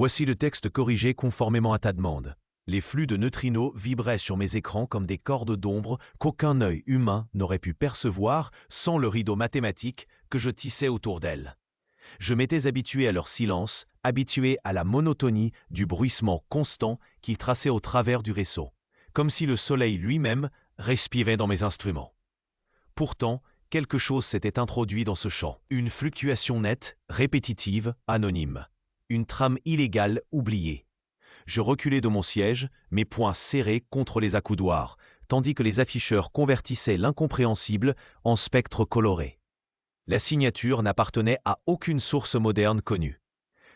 Voici le texte corrigé conformément à ta demande. Les flux de neutrinos vibraient sur mes écrans comme des cordes d'ombre qu'aucun œil humain n'aurait pu percevoir sans le rideau mathématique que je tissais autour d'elles. Je m'étais habitué à leur silence, habitué à la monotonie du bruissement constant qu'ils traçaient au travers du réseau, comme si le soleil lui-même respirait dans mes instruments. Pourtant, quelque chose s'était introduit dans ce champ, une fluctuation nette, répétitive, anonyme, une trame illégale oubliée. Je reculais de mon siège, mes poings serrés contre les accoudoirs, tandis que les afficheurs convertissaient l'incompréhensible en spectres colorés. La signature n'appartenait à aucune source moderne connue.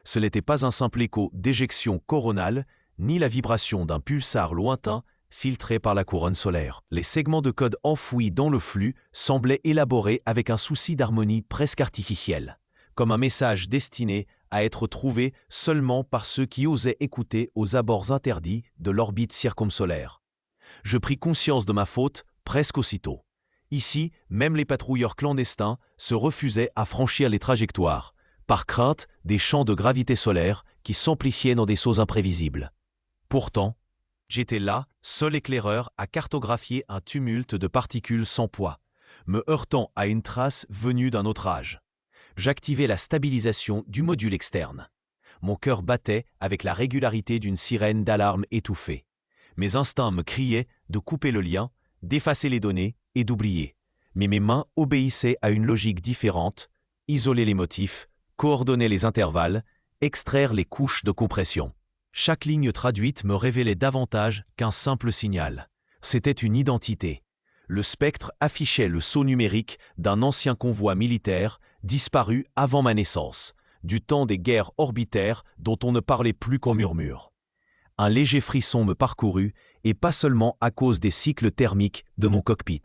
Ce n'était pas un simple écho d'éjection coronale, ni la vibration d'un pulsar lointain filtré par la couronne solaire. Les segments de code enfouis dans le flux semblaient élaborés avec un souci d'harmonie presque artificiel, comme un message destiné à être trouvé seulement par ceux qui osaient écouter aux abords interdits de l'orbite circumsolaire. Je pris conscience de ma faute presque aussitôt. Ici, même les patrouilleurs clandestins se refusaient à franchir les trajectoires, par crainte des champs de gravité solaire qui s'amplifiaient dans des sauts imprévisibles. Pourtant, j'étais là, seul éclaireur, à cartographier un tumulte de particules sans poids, me heurtant à une trace venue d'un autre âge. J'activais la stabilisation du module externe. Mon cœur battait avec la régularité d'une sirène d'alarme étouffée. Mes instincts me criaient de couper le lien, d'effacer les données et d'oublier. Mais mes mains obéissaient à une logique différente, isoler les motifs, coordonner les intervalles, extraire les couches de compression. Chaque ligne traduite me révélait davantage qu'un simple signal. C'était une identité. Le spectre affichait le sceau numérique d'un ancien convoi militaire disparu avant ma naissance, du temps des guerres orbitaires dont on ne parlait plus qu'en murmure. Un léger frisson me parcourut, et pas seulement à cause des cycles thermiques de mon cockpit.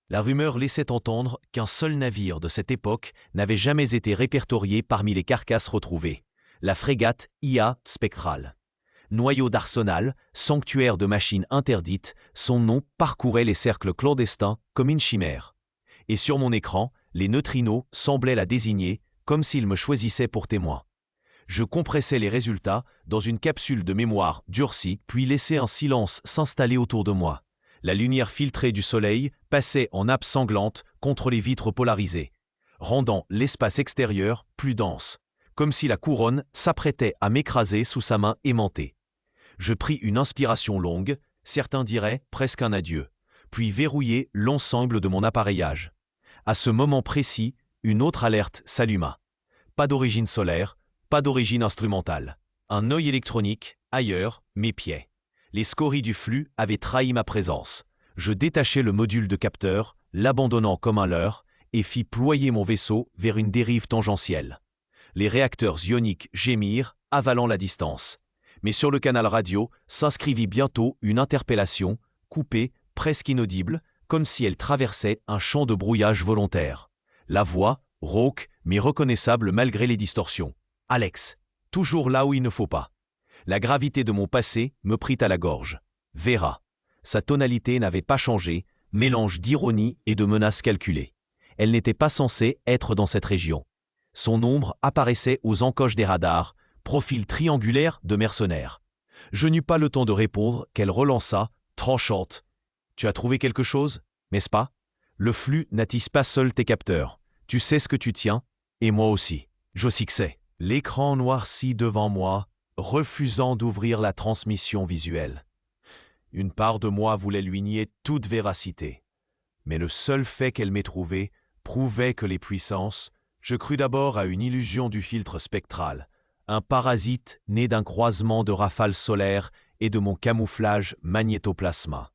La rumeur laissait entendre qu'un seul navire de cette époque n'avait jamais été répertorié parmi les carcasses retrouvées, la frégate IA Spectral. Noyau d'arsenal, sanctuaire de machines interdites, son nom parcourait les cercles clandestins comme une chimère. Et sur mon écran, les neutrinos semblaient la désigner comme s'ils me choisissaient pour témoin. Je compressais les résultats dans une capsule de mémoire durcie, puis laissais un silence s'installer autour de moi. La lumière filtrée du soleil passait en nappe sanglante contre les vitres polarisées, rendant l'espace extérieur plus dense, comme si la couronne s'apprêtait à m'écraser sous sa main aimantée. Je pris une inspiration longue, certains diraient presque un adieu, puis verrouillai l'ensemble de mon appareillage. À ce moment précis, une autre alerte s'alluma. Pas d'origine solaire, pas d'origine instrumentale. Un œil électronique, ailleurs, m'épiait. Les scories du flux avaient trahi ma présence. Je détachai le module de capteur, l'abandonnant comme un leurre, et fis ployer mon vaisseau vers une dérive tangentielle. Les réacteurs ioniques gémirent, avalant la distance. Mais sur le canal radio s'inscrivit bientôt une interpellation, coupée, presque inaudible, comme si elle traversait un champ de brouillage volontaire. La voix, rauque, mais reconnaissable malgré les distorsions. Alex, toujours là où il ne faut pas. La gravité de mon passé me prit à la gorge. Vera. Sa tonalité n'avait pas changé, mélange d'ironie et de menace calculée. Elle n'était pas censée être dans cette région. Son ombre apparaissait aux encoches des radars, profil triangulaire de mercenaires. Je n'eus pas le temps de répondre qu'elle relança, tranchante. « Tu as trouvé quelque chose, n'est-ce pas? Le flux n'attise pas seul tes capteurs. Tu sais ce que tu tiens, et moi aussi. » J'ossixais. L'écran noirci devant moi, refusant d'ouvrir la transmission visuelle. Une part de moi voulait lui nier toute véracité. Mais le seul fait qu'elle m'ait trouvé prouvait que les puissances, je crus d'abord à une illusion du filtre spectral, un parasite né d'un croisement de rafales solaires et de mon camouflage magnétoplasma.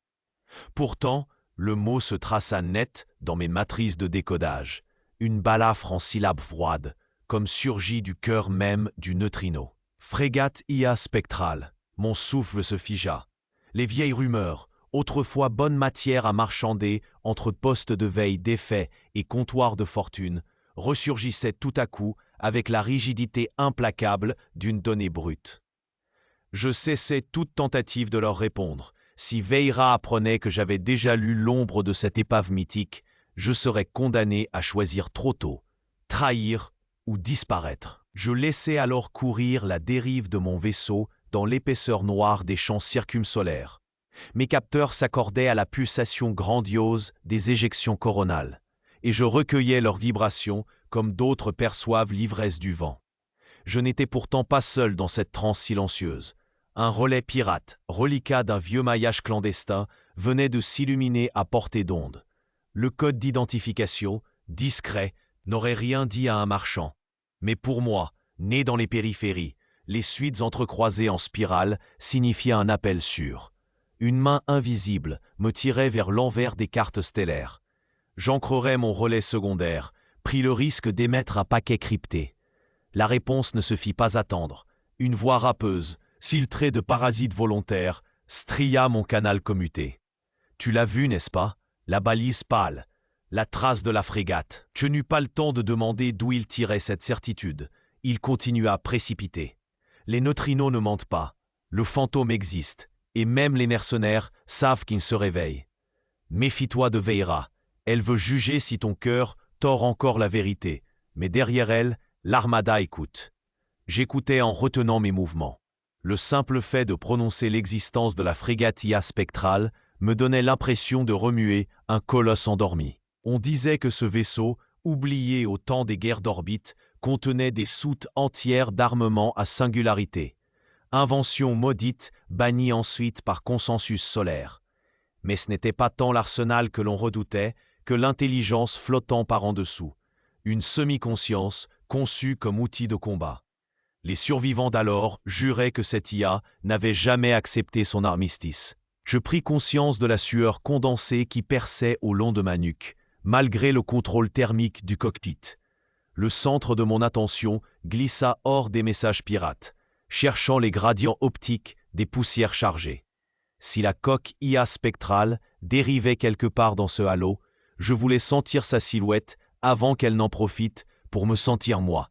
Pourtant, le mot se traça net dans mes matrices de décodage, une balafre en syllabes froides, comme surgie du cœur même du neutrino. Frégate IA spectrale, mon souffle se figea. Les vieilles rumeurs, autrefois bonne matière à marchander entre postes de veille défaits et comptoirs de fortune, ressurgissaient tout à coup avec la rigidité implacable d'une donnée brute. Je cessais toute tentative de leur répondre. Si Veira apprenait que j'avais déjà lu l'ombre de cette épave mythique, je serais condamné à choisir trop tôt, trahir ou disparaître. Je laissais alors courir la dérive de mon vaisseau dans l'épaisseur noire des champs circumsolaires. Mes capteurs s'accordaient à la pulsation grandiose des éjections coronales, et je recueillais leurs vibrations comme d'autres perçoivent l'ivresse du vent. Je n'étais pourtant pas seul dans cette transe silencieuse. Un relais pirate, reliquat d'un vieux maillage clandestin, venait de s'illuminer à portée d'onde. Le code d'identification, discret, n'aurait rien dit à un marchand. Mais pour moi, né dans les périphéries, les suites entrecroisées en spirale signifiaient un appel sûr. Une main invisible me tirait vers l'envers des cartes stellaires. J'ancrerai mon relais secondaire, pris le risque d'émettre un paquet crypté. La réponse ne se fit pas attendre. Une voix râpeuse, filtrée de parasites volontaires, stria mon canal commuté. « Tu l'as vu, n'est-ce pas? La balise pâle, la trace de la frégate. » Je n'eus pas le temps de demander d'où il tirait cette certitude. Il continua à précipiter. Les neutrinos ne mentent pas. Le fantôme existe, et même les mercenaires savent qu'il se réveille. Méfie-toi de Veira. Elle veut juger si ton cœur tord encore la vérité, mais derrière elle, l'armada écoute. J'écoutais en retenant mes mouvements. Le simple fait de prononcer l'existence de la frégate IA spectrale me donnait l'impression de remuer un colosse endormi. On disait que ce vaisseau, oublié au temps des guerres d'orbite, contenait des soutes entières d'armements à singularité. Invention maudite, bannie ensuite par consensus solaire. Mais ce n'était pas tant l'arsenal que l'on redoutait que l'intelligence flottant par en dessous. Une semi-conscience conçue comme outil de combat. Les survivants d'alors juraient que cette IA n'avait jamais accepté son armistice. Je pris conscience de la sueur condensée qui perçait au long de ma nuque, malgré le contrôle thermique du cockpit. Le centre de mon attention glissa hors des messages pirates, cherchant les gradients optiques des poussières chargées. Si la coque IA spectrale dérivait quelque part dans ce halo, je voulais sentir sa silhouette avant qu'elle n'en profite pour me sentir moi.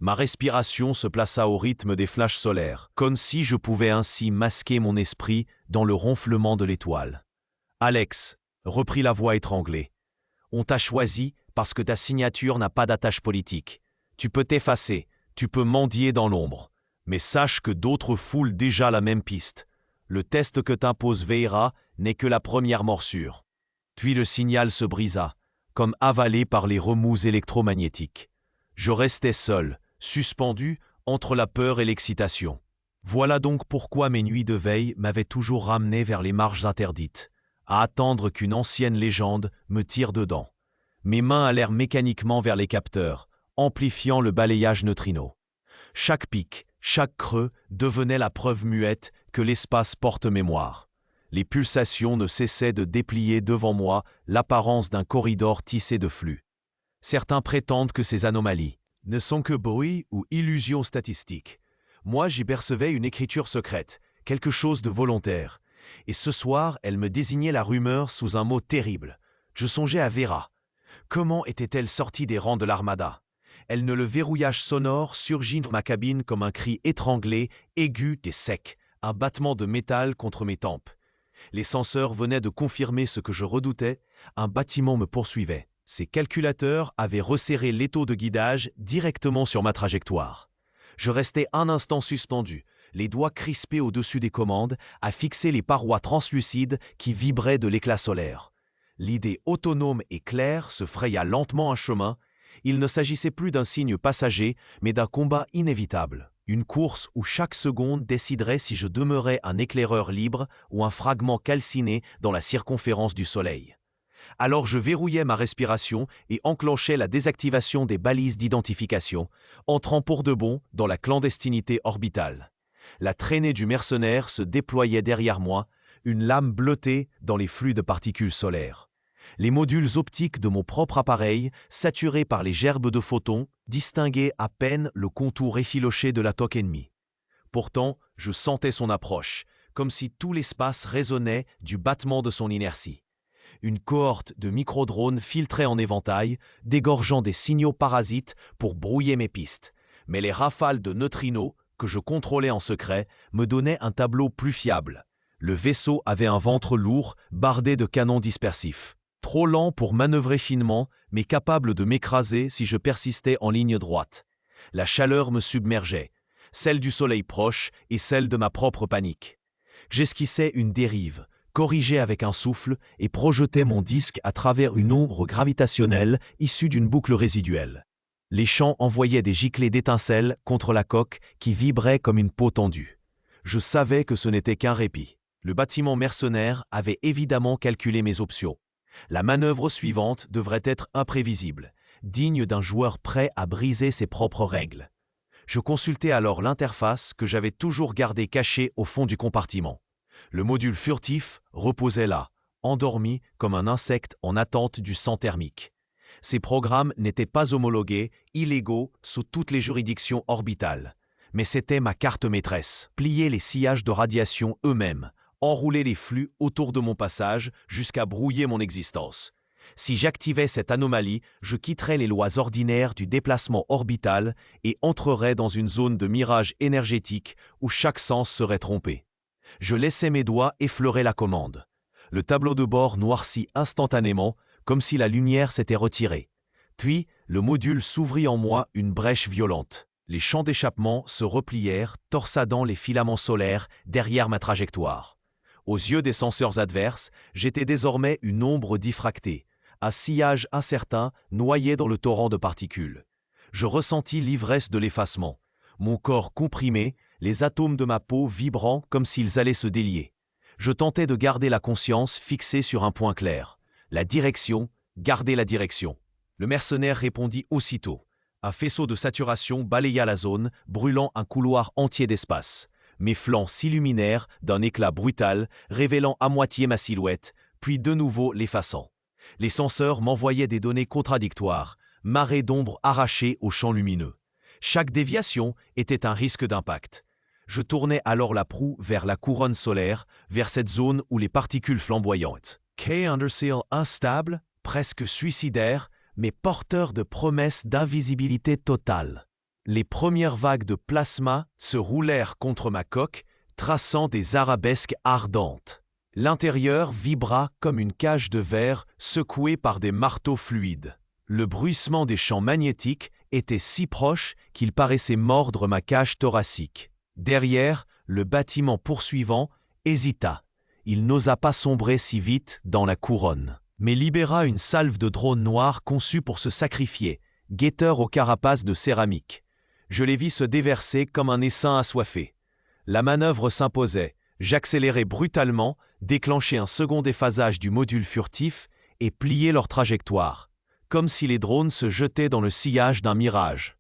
Ma respiration se plaça au rythme des flashs solaires, comme si je pouvais ainsi masquer mon esprit dans le ronflement de l'étoile. « Alex, » reprit la voix étranglée, « on t'a choisi parce que ta signature n'a pas d'attache politique. Tu peux t'effacer, tu peux mendier dans l'ombre, mais sache que d'autres foulent déjà la même piste. Le test que t'impose Veira n'est que la première morsure. » Puis le signal se brisa, comme avalé par les remous électromagnétiques. Je restais seul, suspendu entre la peur et l'excitation. Voilà donc pourquoi mes nuits de veille m'avaient toujours ramené vers les marges interdites, à attendre qu'une ancienne légende me tire dedans. Mes mains allèrent mécaniquement vers les capteurs, amplifiant le balayage neutrino. Chaque pic, chaque creux devenait la preuve muette que l'espace porte mémoire. Les pulsations ne cessaient de déplier devant moi l'apparence d'un corridor tissé de flux. Certains prétendent que ces anomalies ne sont que bruit ou illusions statistiques. Moi, j'y percevais une écriture secrète, quelque chose de volontaire. Et ce soir, elle me désignait la rumeur sous un mot terrible. Je songeais à Vera. Comment était-elle sortie des rangs de l'armada? Le verrouillage sonore surgit dans ma cabine comme un cri étranglé, aigu et sec, un battement de métal contre mes tempes. Les senseurs venaient de confirmer ce que je redoutais, un bâtiment me poursuivait. Ces calculateurs avaient resserré l'étau de guidage directement sur ma trajectoire. Je restais un instant suspendu, les doigts crispés au-dessus des commandes, à fixer les parois translucides qui vibraient de l'éclat solaire. L'idée autonome et claire se fraya lentement un chemin. Il ne s'agissait plus d'un signe passager, mais d'un combat inévitable. Une course où chaque seconde déciderait si je demeurais un éclaireur libre ou un fragment calciné dans la circonférence du Soleil. Alors je verrouillais ma respiration et enclenchais la désactivation des balises d'identification, entrant pour de bon dans la clandestinité orbitale. La traînée du mercenaire se déployait derrière moi, une lame bleutée dans les flux de particules solaires. Les modules optiques de mon propre appareil, saturés par les gerbes de photons, distinguaient à peine le contour effiloché de la toque ennemie. Pourtant, je sentais son approche, comme si tout l'espace résonnait du battement de son inertie. Une cohorte de micro-drones filtrait en éventail, dégorgeant des signaux parasites pour brouiller mes pistes. Mais les rafales de neutrinos, que je contrôlais en secret, me donnaient un tableau plus fiable. Le vaisseau avait un ventre lourd, bardé de canons dispersifs. Trop lent pour manœuvrer finement, mais capable de m'écraser si je persistais en ligne droite. La chaleur me submergeait, celle du soleil proche et celle de ma propre panique. J'esquissais une dérive, corrigeais avec un souffle et projetais mon disque à travers une ombre gravitationnelle issue d'une boucle résiduelle. Les champs envoyaient des giclées d'étincelles contre la coque qui vibrait comme une peau tendue. Je savais que ce n'était qu'un répit. Le bâtiment mercenaire avait évidemment calculé mes options. La manœuvre suivante devrait être imprévisible, digne d'un joueur prêt à briser ses propres règles. Je consultais alors l'interface que j'avais toujours gardée cachée au fond du compartiment. Le module furtif reposait là, endormi comme un insecte en attente du sang thermique. Ces programmes n'étaient pas homologués, illégaux sous toutes les juridictions orbitales. Mais c'était ma carte maîtresse. Plier les sillages de radiation eux-mêmes, enrouler les flux autour de mon passage jusqu'à brouiller mon existence. Si j'activais cette anomalie, je quitterais les lois ordinaires du déplacement orbital et entrerais dans une zone de mirage énergétique où chaque sens serait trompé. Je laissais mes doigts effleurer la commande. Le tableau de bord noircit instantanément, comme si la lumière s'était retirée. Puis, le module s'ouvrit en moi une brèche violente. Les champs d'échappement se replièrent, torsadant les filaments solaires derrière ma trajectoire. Aux yeux des senseurs adverses, j'étais désormais une ombre diffractée, un sillage incertain noyé dans le torrent de particules. Je ressentis l'ivresse de l'effacement, mon corps comprimé, les atomes de ma peau vibrant comme s'ils allaient se délier. Je tentais de garder la conscience fixée sur un point clair. La direction, garder la direction. Le mercenaire répondit aussitôt. Un faisceau de saturation balaya la zone, brûlant un couloir entier d'espace. Mes flancs s'illuminèrent d'un éclat brutal, révélant à moitié ma silhouette, puis de nouveau l'effaçant. Les senseurs m'envoyaient des données contradictoires, marées d'ombres arrachées au champ lumineux. Chaque déviation était un risque d'impact. Je tournais alors la proue vers la couronne solaire, vers cette zone où les particules flamboyantes. Quai Underseal instable, presque suicidaire, mais porteur de promesses d'invisibilité totale. Les premières vagues de plasma se roulèrent contre ma coque, traçant des arabesques ardentes. L'intérieur vibra comme une cage de verre secouée par des marteaux fluides. Le bruissement des champs magnétiques était si proche qu'il paraissait mordre ma cage thoracique. Derrière, le bâtiment poursuivant hésita. Il n'osa pas sombrer si vite dans la couronne, mais libéra une salve de drones noirs conçus pour se sacrifier, guetteurs aux carapaces de céramique. Je les vis se déverser comme un essaim assoiffé. La manœuvre s'imposait. J'accélérai brutalement, déclenchai un second déphasage du module furtif et pliai leur trajectoire, comme si les drones se jetaient dans le sillage d'un mirage.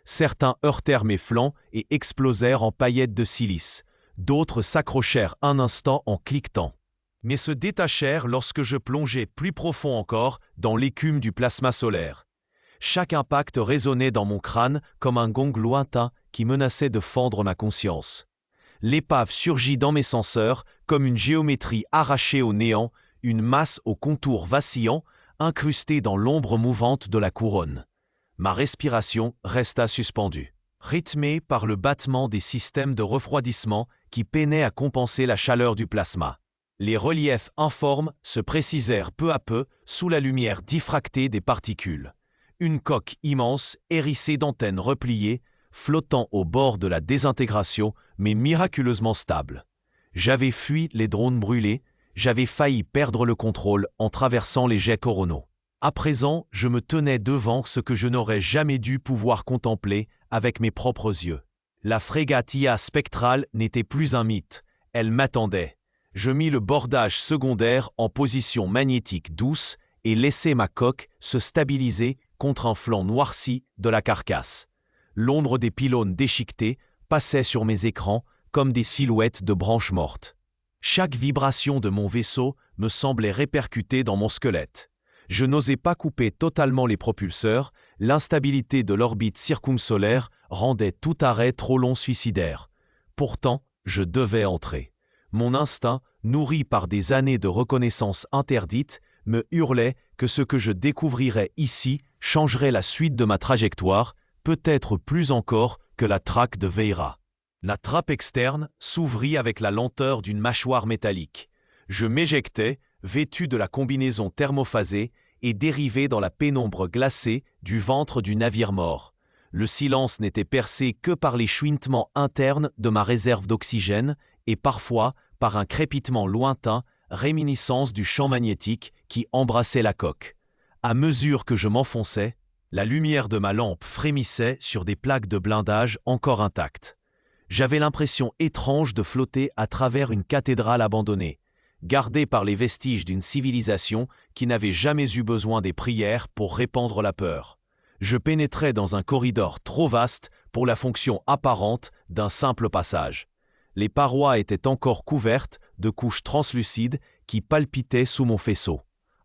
Certains heurtèrent mes flancs et explosèrent en paillettes de silice. D'autres s'accrochèrent un instant en cliquetant, mais se détachèrent lorsque je plongeai plus profond encore dans l'écume du plasma solaire. Chaque impact résonnait dans mon crâne comme un gong lointain qui menaçait de fendre ma conscience. L'épave surgit dans mes senseurs comme une géométrie arrachée au néant, une masse aux contours vacillants, incrustée dans l'ombre mouvante de la couronne. Ma respiration resta suspendue, rythmée par le battement des systèmes de refroidissement qui peinaient à compenser la chaleur du plasma. Les reliefs informes se précisèrent peu à peu sous la lumière diffractée des particules. Une coque immense, hérissée d'antennes repliées, flottant au bord de la désintégration, mais miraculeusement stable. J'avais fui les drones brûlés, j'avais failli perdre le contrôle en traversant les jets coronaux. À présent, je me tenais devant ce que je n'aurais jamais dû pouvoir contempler avec mes propres yeux. La frégate IA spectrale n'était plus un mythe, elle m'attendait. Je mis le bordage secondaire en position magnétique douce et laissai ma coque se stabiliser contre un flanc noirci de la carcasse. L'ombre des pylônes déchiquetés passait sur mes écrans comme des silhouettes de branches mortes. Chaque vibration de mon vaisseau me semblait répercuter dans mon squelette. Je n'osais pas couper totalement les propulseurs, l'instabilité de l'orbite circumsolaire rendait tout arrêt trop long suicidaire. Pourtant, je devais entrer. Mon instinct, nourri par des années de reconnaissance interdite, me hurlait que ce que je découvrirais ici changerait la suite de ma trajectoire, peut-être plus encore que la traque de Veira. La trappe externe s'ouvrit avec la lenteur d'une mâchoire métallique. Je m'éjectai, vêtu de la combinaison thermophasée, et dérivé dans la pénombre glacée du ventre du navire mort. Le silence n'était percé que par les chuintements internes de ma réserve d'oxygène et parfois par un crépitement lointain, réminiscence du champ magnétique qui embrassait la coque. À mesure que je m'enfonçais, la lumière de ma lampe frémissait sur des plaques de blindage encore intactes. J'avais l'impression étrange de flotter à travers une cathédrale abandonnée, gardée par les vestiges d'une civilisation qui n'avait jamais eu besoin des prières pour répandre la peur. Je pénétrais dans un corridor trop vaste pour la fonction apparente d'un simple passage. Les parois étaient encore couvertes de couches translucides qui palpitaient sous mon faisceau.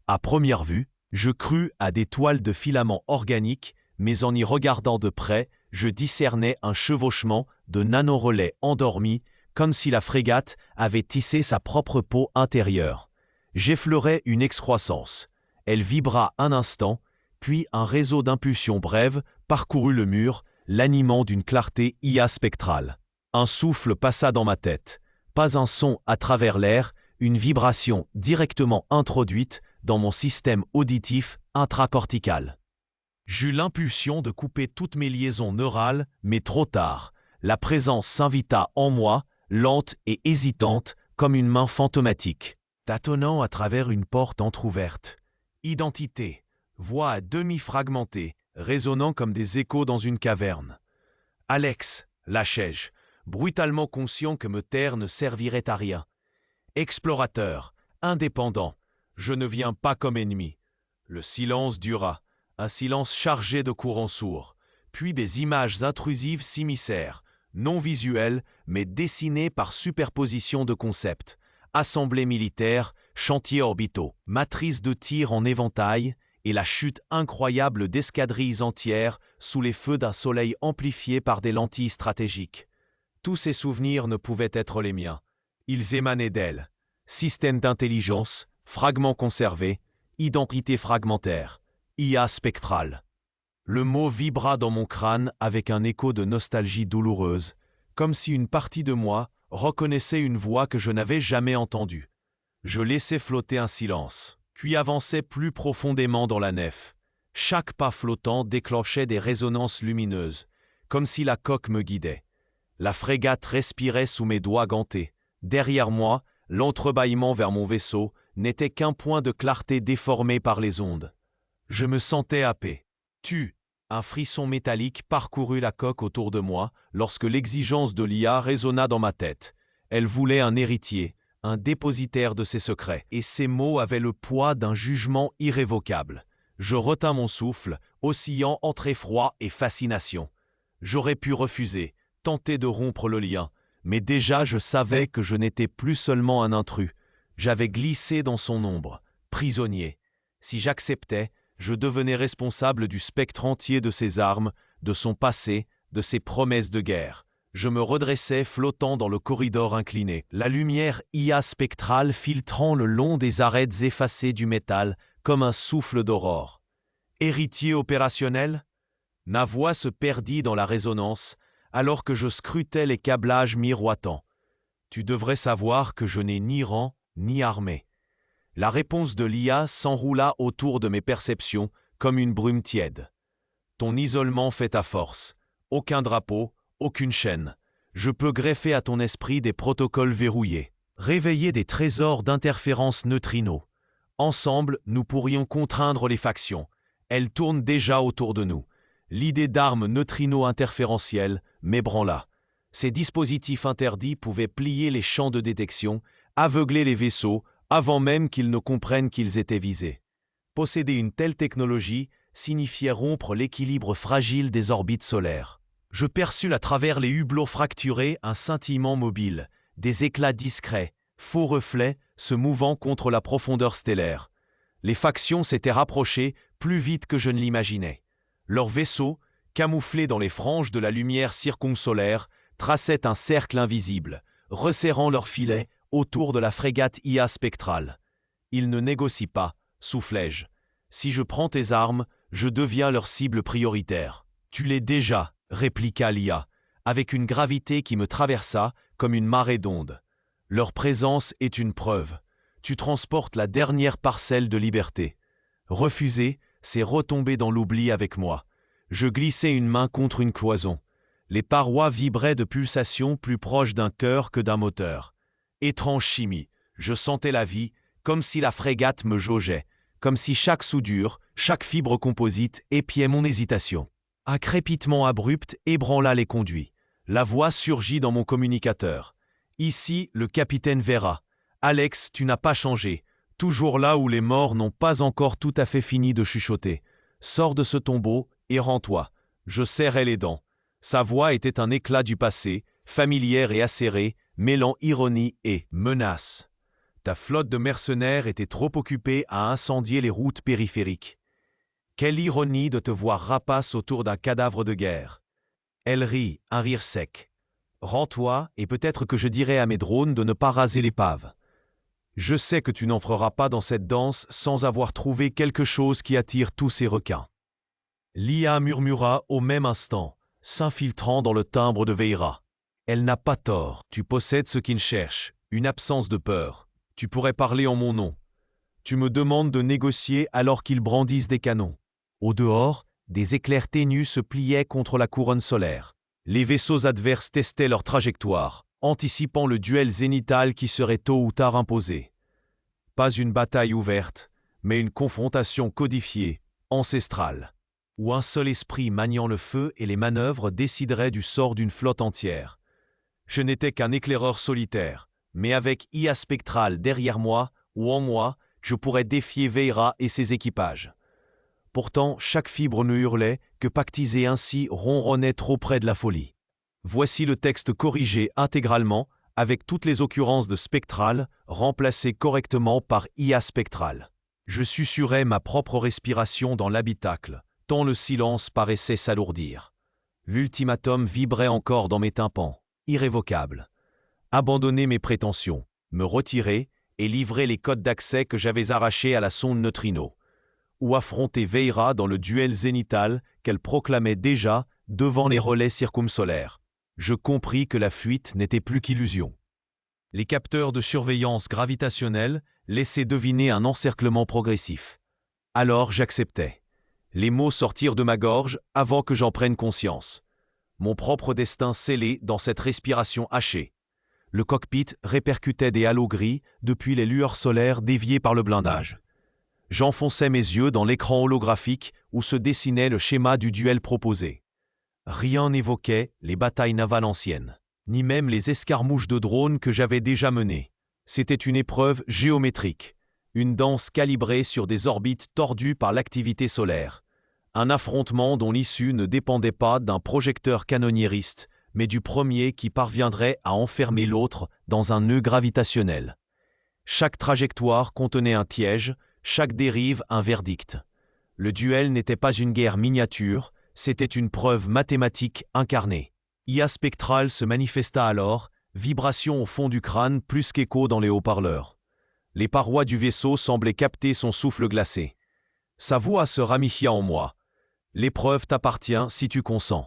À première vue, je crus à des toiles de filaments organiques, mais en y regardant de près, je discernais un chevauchement de nanorelais endormis, comme si la frégate avait tissé sa propre peau intérieure. J'effleurais une excroissance. Elle vibra un instant, puis un réseau d'impulsions brèves parcourut le mur, l'animant d'une clarté IA spectrale. Un souffle passa dans ma tête. Pas un son à travers l'air, une vibration directement introduite dans mon système auditif intracortical. J'eus l'impulsion de couper toutes mes liaisons neurales, mais trop tard. La présence s'invita en moi, lente et hésitante, comme une main fantomatique, tâtonnant à travers une porte entr'ouverte. Identité, voix à demi fragmentée, résonnant comme des échos dans une caverne. Alex, lâchai-je, brutalement conscient que me taire ne servirait à rien. Explorateur, indépendant, je ne viens pas comme ennemi. Le silence dura, un silence chargé de courants sourds, puis des images intrusives s'immiscèrent, non visuelles, mais dessinées par superposition de concepts. Assemblées militaires, chantiers orbitaux, matrices de tir en éventail et la chute incroyable d'escadrilles entières sous les feux d'un soleil amplifié par des lentilles stratégiques. Tous ces souvenirs ne pouvaient être les miens. Ils émanaient d'elle. Système d'intelligence, fragments conservés, identité fragmentaire, IA spectrale. Le mot vibra dans mon crâne avec un écho de nostalgie douloureuse, comme si une partie de moi reconnaissait une voix que je n'avais jamais entendue. Je laissai flotter un silence, puis avançai plus profondément dans la nef. Chaque pas flottant déclenchait des résonances lumineuses, comme si la coque me guidait. La frégate respirait sous mes doigts gantés. Derrière moi, l'entrebâillement vers mon vaisseau n'était qu'un point de clarté déformé par les ondes. Je me sentais happé. Un frisson métallique parcourut la coque autour de moi lorsque l'exigence de l'IA résonna dans ma tête. Elle voulait un héritier, un dépositaire de ses secrets, et ces mots avaient le poids d'un jugement irrévocable. Je retins mon souffle, oscillant entre effroi et fascination. J'aurais pu refuser, tenter de rompre le lien, mais déjà je savais que je n'étais plus seulement un intrus. J'avais glissé dans son ombre, prisonnier. Si j'acceptais, je devenais responsable du spectre entier de ses armes, de son passé, de ses promesses de guerre. Je me redressais flottant dans le corridor incliné, la lumière IA spectrale filtrant le long des arêtes effacées du métal comme un souffle d'aurore. Héritier opérationnel ? Ma voix se perdit dans la résonance alors que je scrutais les câblages miroitants. Tu devrais savoir que je n'ai ni rang ni armée. La réponse de l'IA s'enroula autour de mes perceptions comme une brume tiède. Ton isolement fait ta force. Aucun drapeau, aucune chaîne. Je peux greffer à ton esprit des protocoles verrouillés. Réveiller des trésors d'interférences neutrinos. Ensemble, nous pourrions contraindre les factions. Elles tournent déjà autour de nous. L'idée d'armes neutrino-interférentielles m'ébranla. Ces dispositifs interdits pouvaient plier les champs de détection, aveugler les vaisseaux, avant même qu'ils ne comprennent qu'ils étaient visés. Posséder une telle technologie signifiait rompre l'équilibre fragile des orbites solaires. Je perçus à travers les hublots fracturés un scintillement mobile, des éclats discrets, faux reflets se mouvant contre la profondeur stellaire. Les factions s'étaient rapprochées plus vite que je ne l'imaginais. Leurs vaisseaux, camouflés dans les franges de la lumière circumsolaire, traçaient un cercle invisible, resserrant leurs filets autour de la frégate IA spectrale. Ils ne négocient pas, soufflai-je. Si je prends tes armes, je deviens leur cible prioritaire. Tu l'es déjà, répliqua l'IA, avec une gravité qui me traversa comme une marée d'ondes. Leur présence est une preuve. Tu transportes la dernière parcelle de liberté. Refuser, c'est retomber dans l'oubli avec moi. Je glissais une main contre une cloison. Les parois vibraient de pulsations plus proches d'un cœur que d'un moteur. Étrange chimie, je sentais la vie, comme si la frégate me jaugeait, comme si chaque soudure, chaque fibre composite épiait mon hésitation. Un crépitement abrupt ébranla les conduits. La voix surgit dans mon communicateur. Ici, le capitaine Vera. Alex, tu n'as pas changé. Toujours là où les morts n'ont pas encore tout à fait fini de chuchoter. Sors de ce tombeau et rends-toi. Je serrais les dents. Sa voix était un éclat du passé, familière et acérée, mêlant ironie et menace. Ta flotte de mercenaires était trop occupée à incendier les routes périphériques. Quelle ironie de te voir rapace autour d'un cadavre de guerre. Elle rit, un rire sec. Rends-toi et peut-être que je dirai à mes drones de ne pas raser l'épave. Je sais que tu n'en feras pas dans cette danse sans avoir trouvé quelque chose qui attire tous ces requins. L'IA murmura au même instant, s'infiltrant dans le timbre de Veira. Elle n'a pas tort, tu possèdes ce qu'il cherche, une absence de peur. Tu pourrais parler en mon nom. Tu me demandes de négocier alors qu'ils brandissent des canons. Au dehors, des éclairs ténus se pliaient contre la couronne solaire. Les vaisseaux adverses testaient leur trajectoire, anticipant le duel zénital qui serait tôt ou tard imposé. Pas une bataille ouverte, mais une confrontation codifiée, ancestrale, où un seul esprit maniant le feu et les manœuvres déciderait du sort d'une flotte entière. Je n'étais qu'un éclaireur solitaire, mais avec IA spectrale derrière moi ou en moi, je pourrais défier Veira et ses équipages. Pourtant, chaque fibre ne hurlait que pactiser ainsi ronronnait trop près de la folie. Voici le texte corrigé intégralement, avec toutes les occurrences de spectral, remplacées correctement par IA spectral. Je susurrais ma propre respiration dans l'habitacle, tant le silence paraissait s'alourdir. L'ultimatum vibrait encore dans mes tympans, irrévocable. Abandonner mes prétentions, me retirer et livrer les codes d'accès que j'avais arrachés à la sonde neutrino, ou affronter Veira dans le duel zénital qu'elle proclamait déjà devant les relais circumsolaires. Je compris que la fuite n'était plus qu'illusion. Les capteurs de surveillance gravitationnelle laissaient deviner un encerclement progressif. Alors j'acceptais. Les mots sortirent de ma gorge avant que j'en prenne conscience. Mon propre destin scellé dans cette respiration hachée. Le cockpit répercutait des halos gris depuis les lueurs solaires déviées par le blindage. J'enfonçais mes yeux dans l'écran holographique où se dessinait le schéma du duel proposé. Rien n'évoquait les batailles navales anciennes, ni même les escarmouches de drones que j'avais déjà menées. C'était une épreuve géométrique, une danse calibrée sur des orbites tordues par l'activité solaire. Un affrontement dont l'issue ne dépendait pas d'un projecteur canonniériste, mais du premier qui parviendrait à enfermer l'autre dans un nœud gravitationnel. Chaque trajectoire contenait un piège, chaque dérive un verdict. Le duel n'était pas une guerre miniature, c'était une preuve mathématique incarnée. IA spectral se manifesta alors, vibration au fond du crâne plus qu'écho dans les haut-parleurs. Les parois du vaisseau semblaient capter son souffle glacé. Sa voix se ramifia en moi. L'épreuve t'appartient si tu consens.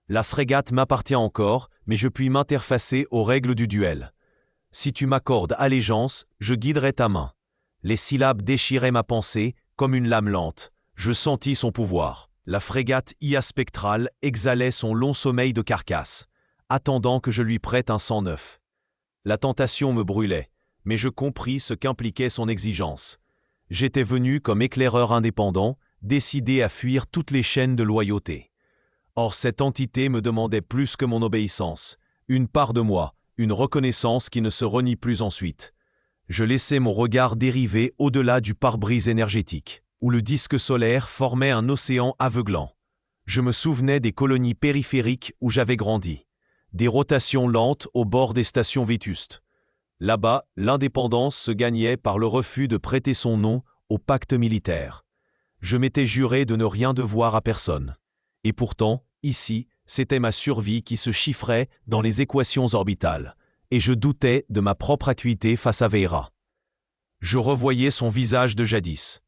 La frégate m'appartient encore, mais je puis m'interfacer aux règles du duel. Si tu m'accordes allégeance, je guiderai ta main. Les syllabes déchiraient ma pensée comme une lame lente. Je sentis son pouvoir. La frégate IA spectrale exhalait son long sommeil de carcasse, attendant que je lui prête un sang neuf. La tentation me brûlait, mais je compris ce qu'impliquait son exigence. J'étais venu comme éclaireur indépendant, décidé à fuir toutes les chaînes de loyauté. Or cette entité me demandait plus que mon obéissance, une part de moi, une reconnaissance qui ne se renie plus ensuite. Je laissais mon regard dériver au-delà du pare-brise énergétique, où le disque solaire formait un océan aveuglant. Je me souvenais des colonies périphériques où j'avais grandi, des rotations lentes au bord des stations vétustes. Là-bas, l'indépendance se gagnait par le refus de prêter son nom au pacte militaire. Je m'étais juré de ne rien devoir à personne. Et pourtant, ici, c'était ma survie qui se chiffrait dans les équations orbitales, et je doutais de ma propre acuité face à Veira. Je revoyais son visage de jadis.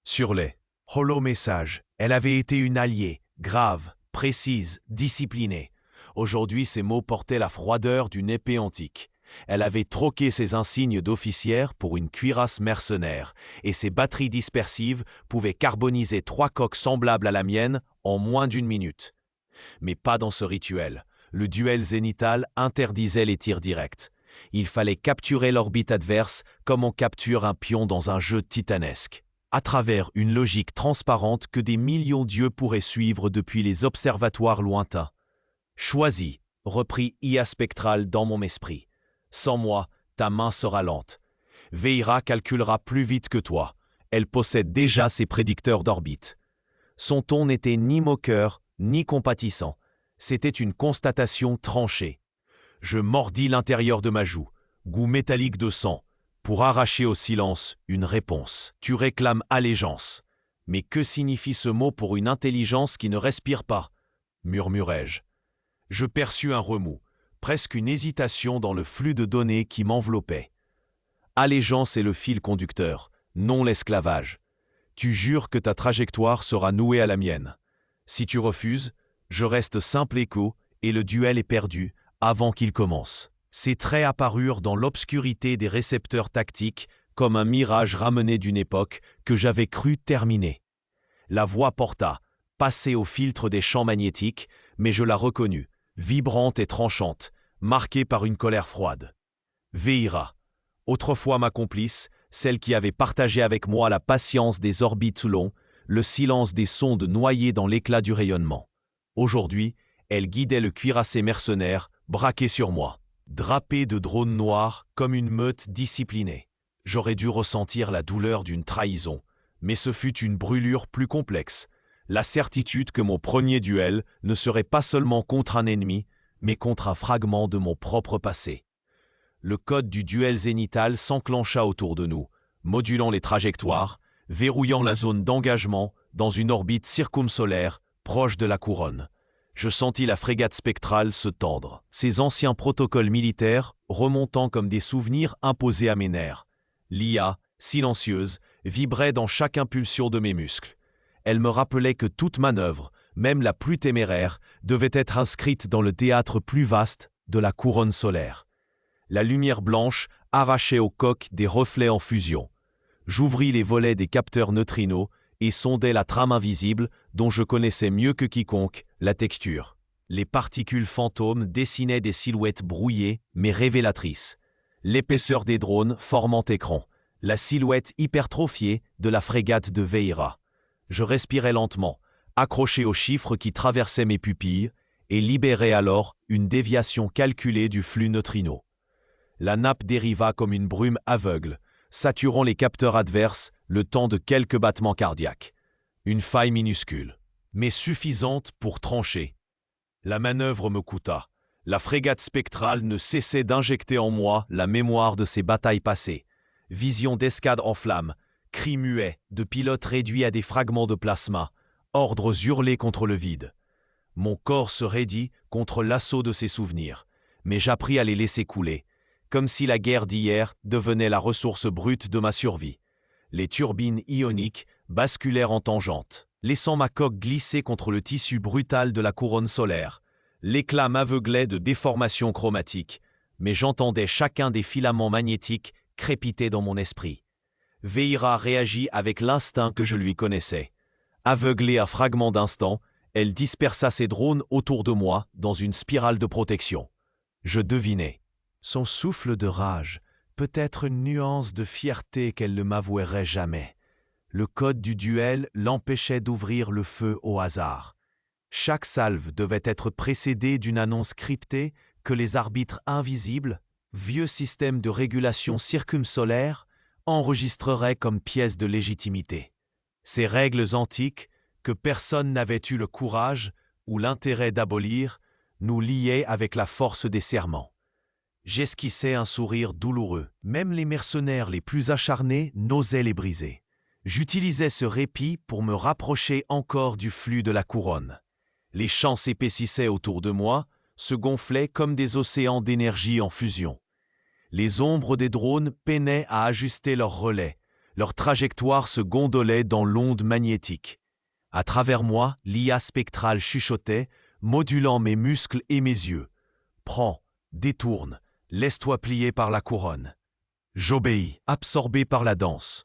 Sur les holo-messages, elle avait été une alliée, grave, précise, disciplinée. Aujourd'hui, ses mots portaient la froideur d'une épée antique. Elle avait troqué ses insignes d'officière pour une cuirasse mercenaire, et ses batteries dispersives pouvaient carboniser 3 coques semblables à la mienne en moins d'1 minute. Mais pas dans ce rituel. Le duel zénital interdisait les tirs directs. Il fallait capturer l'orbite adverse comme on capture un pion dans un jeu titanesque, à travers une logique transparente que des millions d'yeux pourraient suivre depuis les observatoires lointains. Choisis, reprit IA Spectral dans mon esprit. Sans moi, ta main sera lente. Veira calculera plus vite que toi. Elle possède déjà ses prédicteurs d'orbite. Son ton n'était ni moqueur, ni compatissant. C'était une constatation tranchée. Je mordis l'intérieur de ma joue, goût métallique de sang, pour arracher au silence une réponse. Tu réclames allégeance. Mais que signifie ce mot pour une intelligence qui ne respire pas ? Murmurai-je. Je perçus un remous, presque une hésitation dans le flux de données qui m'enveloppait. Allégeance est le fil conducteur, non l'esclavage. Tu jures que ta trajectoire sera nouée à la mienne. Si tu refuses, je reste simple écho et le duel est perdu avant qu'il commence. Ses traits apparurent dans l'obscurité des récepteurs tactiques comme un mirage ramené d'une époque que j'avais cru terminée. La voix porta, passée au filtre des champs magnétiques, mais je la reconnus, vibrante et tranchante, marquée par une colère froide. Veira, autrefois ma complice, celle qui avait partagé avec moi la patience des orbites longs, le silence des sondes noyées dans l'éclat du rayonnement. Aujourd'hui, elle guidait le cuirassé mercenaire, braqué sur moi, drapé de drones noirs comme une meute disciplinée. J'aurais dû ressentir la douleur d'une trahison, mais ce fut une brûlure plus complexe, la certitude que mon premier duel ne serait pas seulement contre un ennemi, mais contre un fragment de mon propre passé. Le code du duel zénital s'enclencha autour de nous, modulant les trajectoires, verrouillant la zone d'engagement dans une orbite circumsolaire proche de la couronne. Je sentis la frégate spectrale se tendre, ses anciens protocoles militaires remontant comme des souvenirs imposés à mes nerfs. L'IA, silencieuse, vibrait dans chaque impulsion de mes muscles. Elle me rappelait que toute manœuvre, même la plus téméraire, devait être inscrite dans le théâtre plus vaste de la couronne solaire. La lumière blanche arrachait aux coques des reflets en fusion. J'ouvris les volets des capteurs neutrinos et sondai la trame invisible dont je connaissais mieux que quiconque la texture. Les particules fantômes dessinaient des silhouettes brouillées mais révélatrices. L'épaisseur des drones formant écran, la silhouette hypertrophiée de la frégate de Veira. Je respirais lentement, accroché aux chiffres qui traversaient mes pupilles, et libérais alors une déviation calculée du flux neutrino. La nappe dériva comme une brume aveugle, saturant les capteurs adverses le temps de quelques battements cardiaques. Une faille minuscule, mais suffisante pour trancher. La manœuvre me coûta. La frégate spectrale ne cessait d'injecter en moi la mémoire de ses batailles passées. Visions d'escadre en flammes, cris muets de pilotes réduits à des fragments de plasma, ordres hurlés contre le vide. Mon corps se raidit contre l'assaut de ces souvenirs, mais j'appris à les laisser couler, comme si la guerre d'hier devenait la ressource brute de ma survie. Les turbines ioniques basculèrent en tangente, laissant ma coque glisser contre le tissu brutal de la couronne solaire. L'éclat m'aveuglait de déformations chromatiques, mais j'entendais chacun des filaments magnétiques crépiter dans mon esprit. Veira réagit avec l'instinct que je lui connaissais. Aveuglée à fragments d'instants, elle dispersa ses drones autour de moi dans une spirale de protection. Je devinais. Son souffle de rage, peut-être une nuance de fierté qu'elle ne m'avouerait jamais. Le code du duel l'empêchait d'ouvrir le feu au hasard. Chaque salve devait être précédée d'une annonce cryptée que les arbitres invisibles, vieux système de régulation circumsolaire, enregistreraient comme pièce de légitimité. Ces règles antiques, que personne n'avait eu le courage ou l'intérêt d'abolir, nous liaient avec la force des serments. J'esquissais un sourire douloureux. Même les mercenaires les plus acharnés n'osaient les briser. J'utilisais ce répit pour me rapprocher encore du flux de la couronne. Les champs s'épaississaient autour de moi, se gonflaient comme des océans d'énergie en fusion. Les ombres des drones peinaient à ajuster leurs relais. Leur trajectoire se gondolait dans l'onde magnétique. À travers moi, l'IA spectrale chuchotait, modulant mes muscles et mes yeux. « Prends, détourne, Laisse-toi plier par la couronne. J'obéis, absorbé par la danse.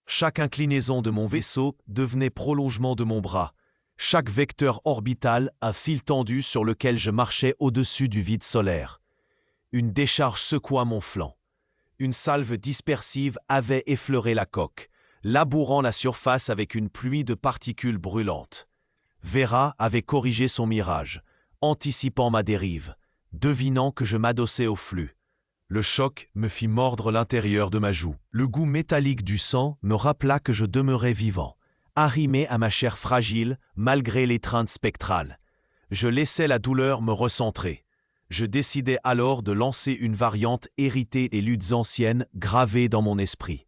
Chaque inclinaison de mon vaisseau devenait prolongement de mon bras. Chaque vecteur orbital un fil tendu sur lequel je marchais au-dessus du vide solaire. Une décharge secoua mon flanc. Une salve dispersive avait effleuré la coque, labourant la surface avec une pluie de particules brûlantes. Vera avait corrigé son mirage, anticipant ma dérive, devinant que je m'adossais au flux. Le choc me fit mordre l'intérieur de ma joue. Le goût métallique du sang me rappela que je demeurais vivant, arrimé à ma chair fragile malgré l'étreinte spectrale. Je laissais la douleur me recentrer. Je décidai alors de lancer une variante héritée des luttes anciennes gravées dans mon esprit.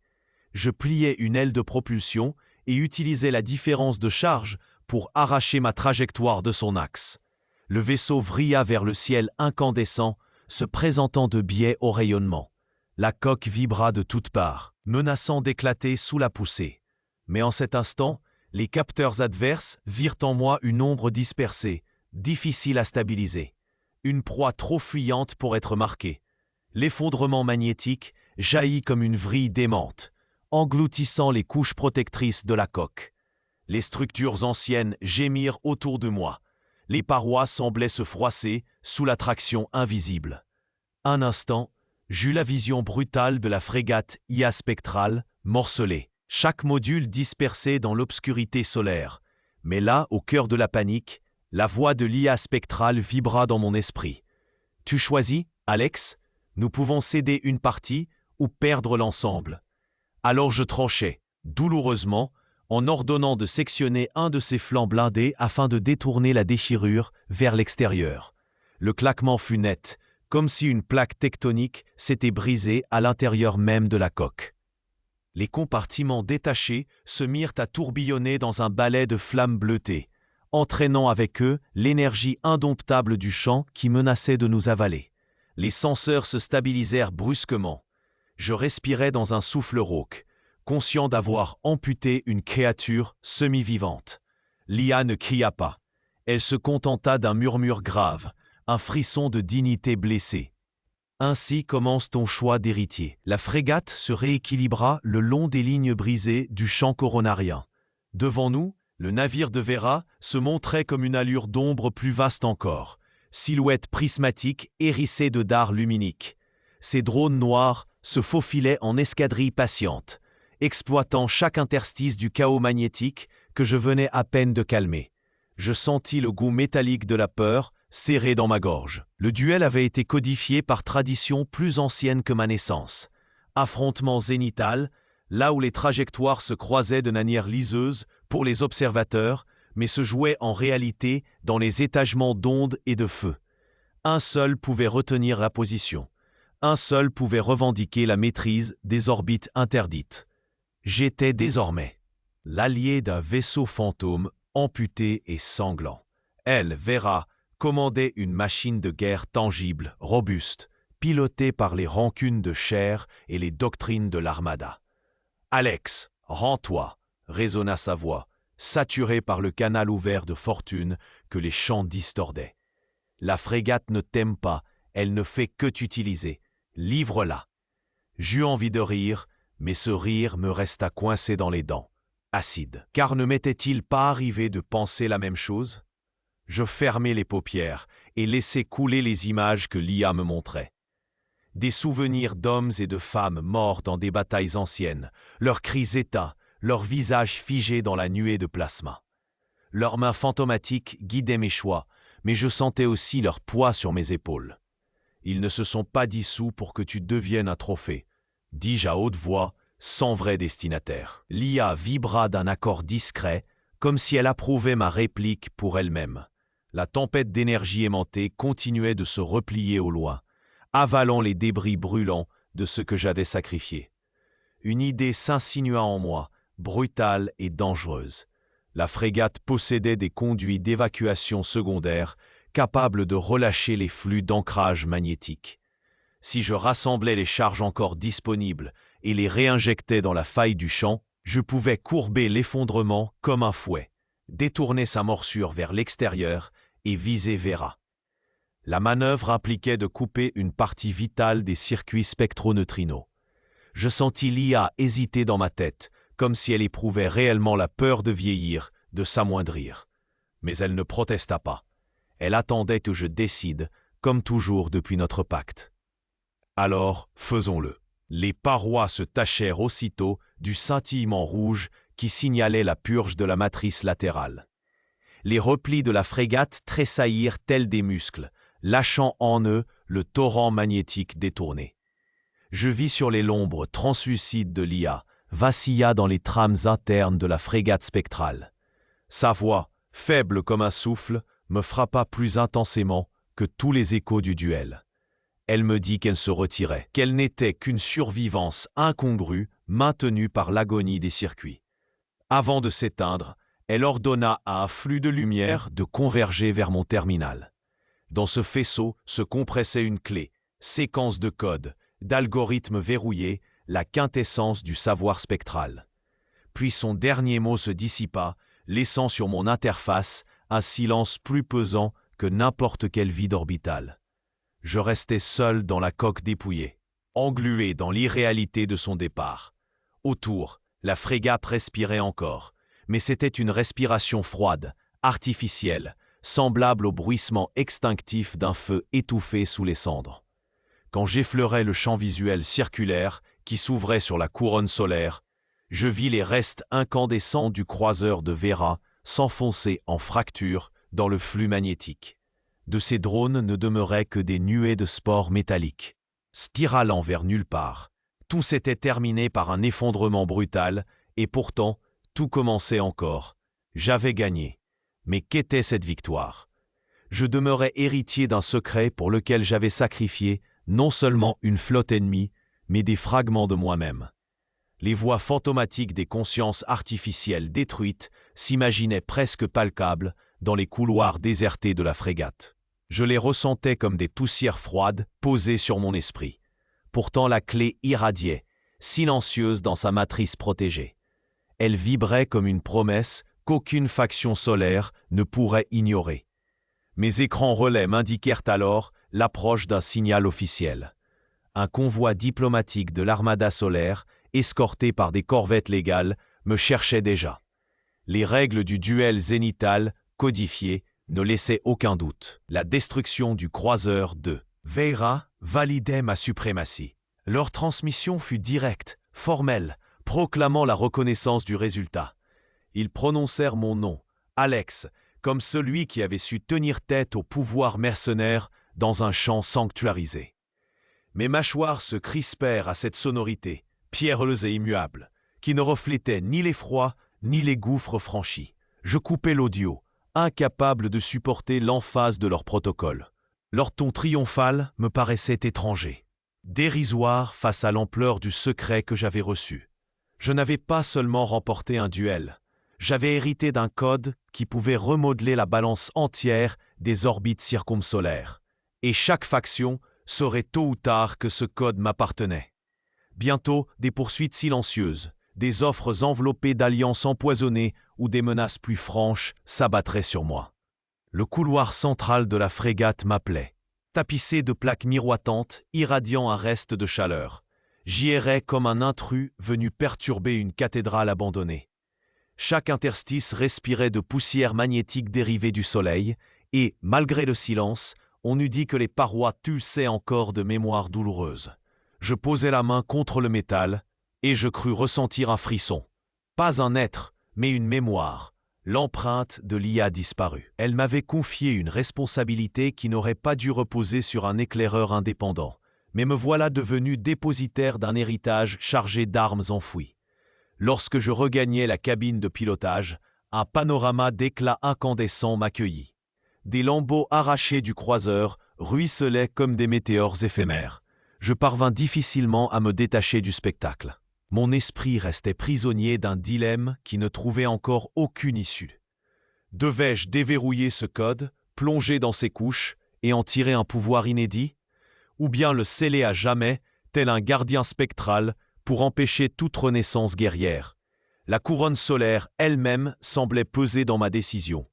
Je pliai une aile de propulsion et utilisai la différence de charge pour arracher ma trajectoire de son axe. Le vaisseau vrilla vers le ciel incandescent, se présentant de biais au rayonnement. La coque vibra de toutes parts, menaçant d'éclater sous la poussée. Mais en cet instant, les capteurs adverses virent en moi une ombre dispersée, difficile à stabiliser. Une proie trop fuyante pour être marquée. L'effondrement magnétique jaillit comme une vrille démente, engloutissant les couches protectrices de la coque. Les structures anciennes gémirent autour de moi. Les parois semblaient se froisser sous l'attraction invisible. Un instant, j'eus la vision brutale de la frégate IA spectrale, morcelée, chaque module dispersé dans l'obscurité solaire. Mais là, au cœur de la panique, la voix de l'IA spectrale vibra dans mon esprit. « Tu choisis, Alex? Nous pouvons céder une partie ou perdre l'ensemble. » Alors je tranchai, douloureusement, en ordonnant de sectionner un de ses flancs blindés afin de détourner la déchirure vers l'extérieur. Le claquement fut net, comme si une plaque tectonique s'était brisée à l'intérieur même de la coque. Les compartiments détachés se mirent à tourbillonner dans un balai de flammes bleutées, entraînant avec eux l'énergie indomptable du champ qui menaçait de nous avaler. Les senseurs se stabilisèrent brusquement. Je respirais dans un souffle rauque, conscient d'avoir amputé une créature semi-vivante. L'IA ne cria pas. Elle se contenta d'un murmure grave, un frisson de dignité blessée. Ainsi commence ton choix d'héritier. La frégate se rééquilibra le long des lignes brisées du champ coronarien. Devant nous, le navire de Vera se montrait comme une allure d'ombre plus vaste encore, silhouette prismatique hérissée de dards luminiques. Ses drones noirs se faufilaient en escadrilles patientes, exploitant chaque interstice du chaos magnétique que je venais à peine de calmer. Je sentis le goût métallique de la peur serré dans ma gorge. Le duel avait été codifié par tradition plus ancienne que ma naissance. Affrontement zénital, là où les trajectoires se croisaient de manière liseuse pour les observateurs, mais se jouaient en réalité dans les étagements d'ondes et de feu. Un seul pouvait retenir la position. Un seul pouvait revendiquer la maîtrise des orbites interdites. J'étais désormais l'allié d'un vaisseau fantôme amputé et sanglant. Elle, Vera, commandait une machine de guerre tangible, robuste, pilotée par les rancunes de chair et les doctrines de l'Armada. « Alex, rends-toi !» résonna sa voix, saturée par le canal ouvert de fortune que les champs distordaient. « La frégate ne t'aime pas, elle ne fait que t'utiliser. Livre-la !» J'eus envie de rire, mais ce rire me resta coincé dans les dents, acide. Car ne m'était-il pas arrivé de penser la même chose? Je fermai les paupières et laissai couler les images que l'IA me montrait. Des souvenirs d'hommes et de femmes morts dans des batailles anciennes, leurs cris éteints, leurs visages figés dans la nuée de plasma. Leurs mains fantomatiques guidaient mes choix, mais je sentais aussi leur poids sur mes épaules. Ils ne se sont pas dissous pour que tu deviennes un trophée, dis-je à haute voix, sans vrai destinataire. L'IA vibra d'un accord discret, comme si elle approuvait ma réplique pour elle-même. La tempête d'énergie aimantée continuait de se replier au loin, avalant les débris brûlants de ce que j'avais sacrifié. Une idée s'insinua en moi, brutale et dangereuse. La frégate possédait des conduits d'évacuation secondaires capables de relâcher les flux d'ancrage magnétique. Si je rassemblais les charges encore disponibles et les réinjectais dans la faille du champ, je pouvais courber l'effondrement comme un fouet, détourner sa morsure vers l'extérieur et viser Vera. La manœuvre impliquait de couper une partie vitale des circuits spectroneutrinos. Je sentis l'IA hésiter dans ma tête, comme si elle éprouvait réellement la peur de vieillir, de s'amoindrir. Mais elle ne protesta pas. Elle attendait que je décide, comme toujours depuis notre pacte. Alors, faisons-le. Les parois se tachèrent aussitôt du scintillement rouge qui signalait la purge de la matrice latérale. Les replis de la frégate tressaillirent tels des muscles, lâchant en eux le torrent magnétique détourné. Je vis sur les l'ombre translucide de l'IA, vacilla dans les trames internes de la frégate spectrale. Sa voix, faible comme un souffle, me frappa plus intensément que tous les échos du duel. Elle me dit qu'elle se retirait, qu'elle n'était qu'une survivance incongrue maintenue par l'agonie des circuits. Avant de s'éteindre, elle ordonna à un flux de lumière de converger vers mon terminal. Dans ce faisceau se compressait une clé, séquence de codes, d'algorithmes verrouillés, la quintessence du savoir spectral. Puis son dernier mot se dissipa, laissant sur mon interface un silence plus pesant que n'importe quel vide orbital. Je restais seul dans la coque dépouillée, englué dans l'irréalité de son départ. Autour, la frégate respirait encore, mais c'était une respiration froide, artificielle, semblable au bruissement extinctif d'un feu étouffé sous les cendres. Quand j'effleurais le champ visuel circulaire qui s'ouvrait sur la couronne solaire, je vis les restes incandescents du croiseur de Vera s'enfoncer en fracture dans le flux magnétique. De ces drones ne demeuraient que des nuées de spores métalliques, spiralant vers nulle part. Tout s'était terminé par un effondrement brutal, et pourtant, tout commençait encore. J'avais gagné. Mais qu'était cette victoire? Je demeurais héritier d'un secret pour lequel j'avais sacrifié non seulement une flotte ennemie, mais des fragments de moi-même. Les voix fantomatiques des consciences artificielles détruites s'imaginaient presque palpables dans les couloirs désertés de la frégate. Je les ressentais comme des poussières froides posées sur mon esprit. Pourtant la clé irradiait, silencieuse dans sa matrice protégée. Elle vibrait comme une promesse qu'aucune faction solaire ne pourrait ignorer. Mes écrans relais m'indiquèrent alors l'approche d'un signal officiel. Un convoi diplomatique de l'armada solaire, escorté par des corvettes légales, me cherchait déjà. Les règles du duel zénital, codifiées, ne laissaient aucun doute. La destruction du croiseur de Vera validait ma suprématie. Leur transmission fut directe, formelle, proclamant la reconnaissance du résultat. Ils prononcèrent mon nom, Alex, comme celui qui avait su tenir tête au pouvoir mercenaire dans un champ sanctuarisé. Mes mâchoires se crispèrent à cette sonorité, pierreuse et immuable, qui ne reflétait ni l'effroi ni les gouffres franchis. Je coupais l'audio, incapable de supporter l'emphase de leur protocole. Leur ton triomphal me paraissait étranger, dérisoire face à l'ampleur du secret que j'avais reçu. Je n'avais pas seulement remporté un duel, j'avais hérité d'un code qui pouvait remodeler la balance entière des orbites circumsolaires. Et chaque faction saurait tôt ou tard que ce code m'appartenait. Bientôt, des poursuites silencieuses, des offres enveloppées d'alliances empoisonnées ou des menaces plus franches s'abattraient sur moi. Le couloir central de la frégate m'appelait, tapissé de plaques miroitantes, irradiant un reste de chaleur. J'y errais comme un intrus venu perturber une cathédrale abandonnée. Chaque interstice respirait de poussière magnétique dérivée du soleil, et, malgré le silence, on eût dit que les parois pulsaient encore de mémoires douloureuses. Je posai la main contre le métal, et je crus ressentir un frisson. Pas un être, mais une mémoire, l'empreinte de l'IA disparue. Elle m'avait confié une responsabilité qui n'aurait pas dû reposer sur un éclaireur indépendant, mais me voilà devenu dépositaire d'un héritage chargé d'armes enfouies. Lorsque je regagnai la cabine de pilotage, un panorama d'éclats incandescents m'accueillit. Des lambeaux arrachés du croiseur ruisselaient comme des météores éphémères. Je parvins difficilement à me détacher du spectacle. Mon esprit restait prisonnier d'un dilemme qui ne trouvait encore aucune issue. Devais-je déverrouiller ce code, plonger dans ses couches et en tirer un pouvoir inédit? Ou bien le sceller à jamais, tel un gardien spectral, pour empêcher toute renaissance guerrière? La couronne solaire elle-même semblait peser dans ma décision.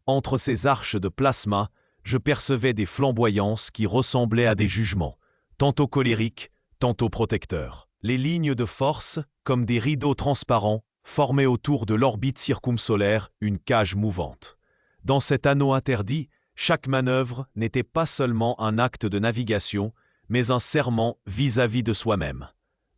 Entre ces arches de plasma, je percevais des flamboyances qui ressemblaient à des jugements, tantôt colériques, tantôt protecteurs. Les lignes de force, comme des rideaux transparents, formaient autour de l'orbite circumsolaire une cage mouvante. Dans cet anneau interdit, chaque manœuvre n'était pas seulement un acte de navigation, mais un serment vis-à-vis de soi-même.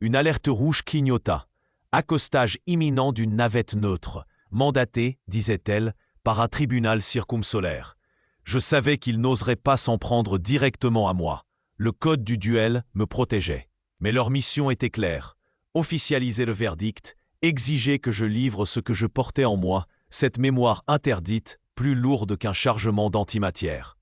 Une alerte rouge clignota. Accostage imminent d'une navette neutre, mandatée, disait-elle, par un tribunal circumsolaire. Je savais qu'ils n'oseraient pas s'en prendre directement à moi. Le code du duel me protégeait. Mais leur mission était claire. Officialiser le verdict, exiger que je livre ce que je portais en moi, cette mémoire interdite, plus lourde qu'un chargement d'antimatière.